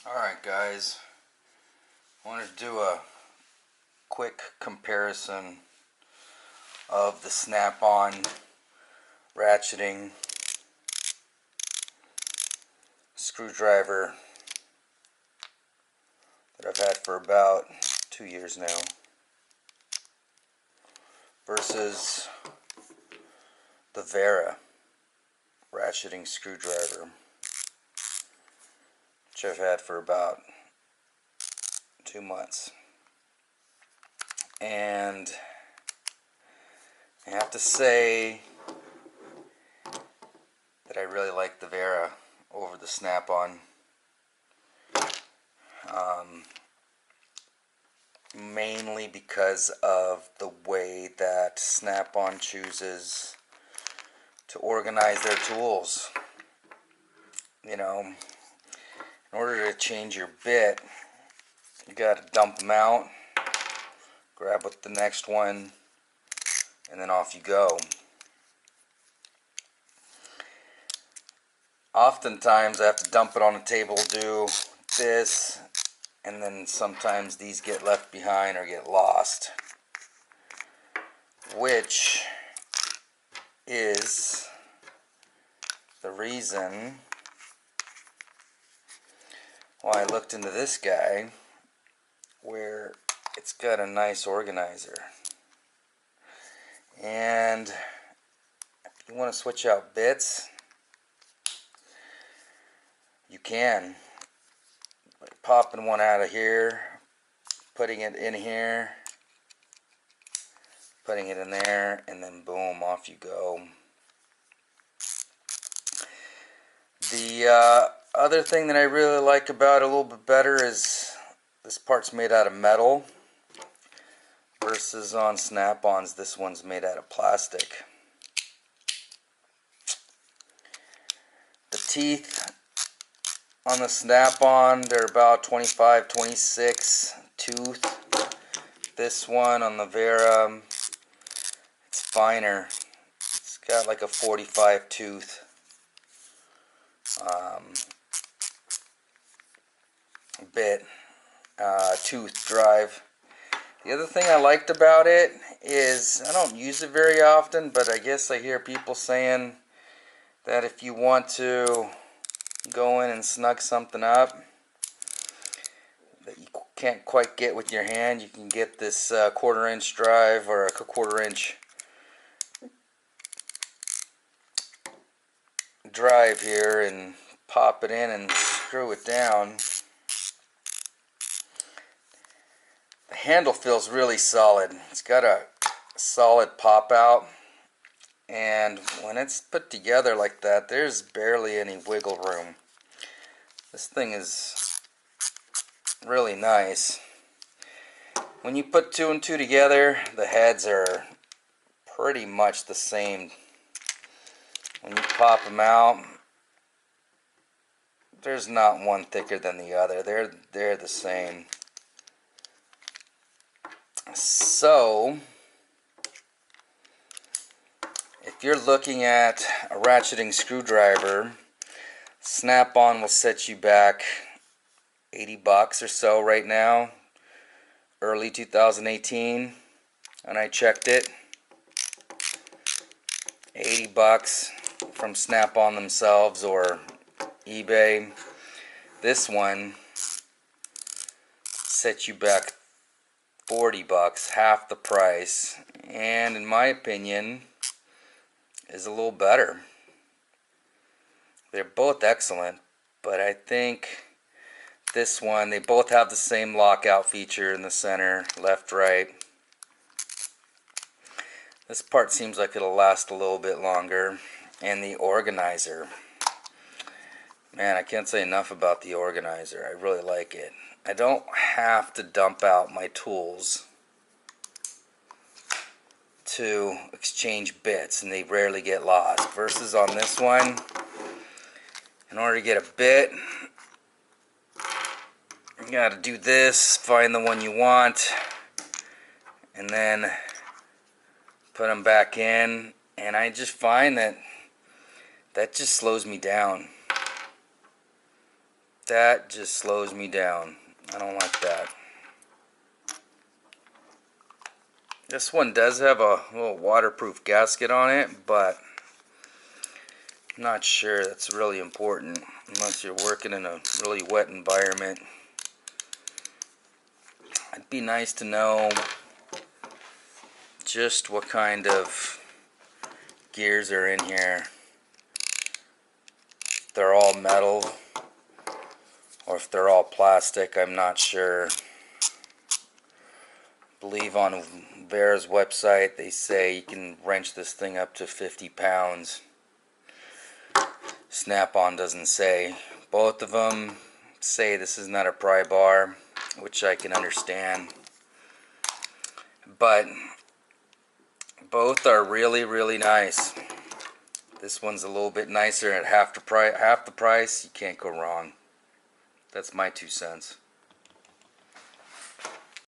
Alright guys, I wanted to do a quick comparison of the snap-on ratcheting screwdriver that I've had for about 2 years now versus the Wera ratcheting screwdriver, which I've had for about 2 months. And I have to say that I really like the Wera over the snap-on. Mainly because of the way that Snap-on chooses to organize their tools. You know, in order to change your bit, you got to dump them out, grab with the next one, and then off you go. Oftentimes I have to dump it on the table, do this, and then sometimes these get left behind or get lost, which is the reason why I looked into this guy, where it's got a nice organizer. And if you want to switch out bits, you can. By popping one out of here, putting it in here, putting it in there, and then boom, off you go. The other thing that I really like about it a little bit better is this part's made out of metal versus on Snap-ons this one's made out of plastic. The teeth on the Snap-on, they're about 25, 26 tooth. This one on the Wera, it's finer. It's got like a 45 tooth. Tooth drive. The other thing I liked about it is, I don't use it very often, but I guess I hear people saying that if you want to go in and snug something up that you can't quite get with your hand, you can get this 1/4 inch drive or a 1/4 inch drive here and pop it in and screw it down. The handle feels really solid. It's got a solid pop out, and when it's put together like that, there's barely any wiggle room. This thing is really nice. When you put 2 and 2 together, the heads are pretty much the same. When you pop them out, there's not one thicker than the other. They're the same. So, if you're looking at a ratcheting screwdriver, Snap-on will set you back $80 or so right now, early 2018, and I checked it. $80 from Snap-on themselves or eBay. This one sets you back $40, half the price, and in my opinion is a little better. They're both excellent, but I think this one, they both have the same lockout feature in the center, left, right. This part seems like it'll last a little bit longer. And the organizer, man, I can't say enough about the organizer. I really like it. I don't have to dump out my tools to exchange bits, and they rarely get lost. Versus on this one, in order to get a bit, you gotta do this, find the one you want, and then put them back in. And I just find that just slows me down. That just slows me down. I don't like that. This one does have a little waterproof gasket on it, but I'm not sure that's really important unless you're working in a really wet environment. It'd be nice to know just what kind of gears are in here. If they're all metal or if they're all plastic, I'm not sure. I believe on Wera's website they say you can wrench this thing up to 50 pounds. Snap-on doesn't say. Both of them say this is not a pry bar, which I can understand. But both are really, really nice. This one's a little bit nicer at half the price. You can't go wrong. That's my 2 cents.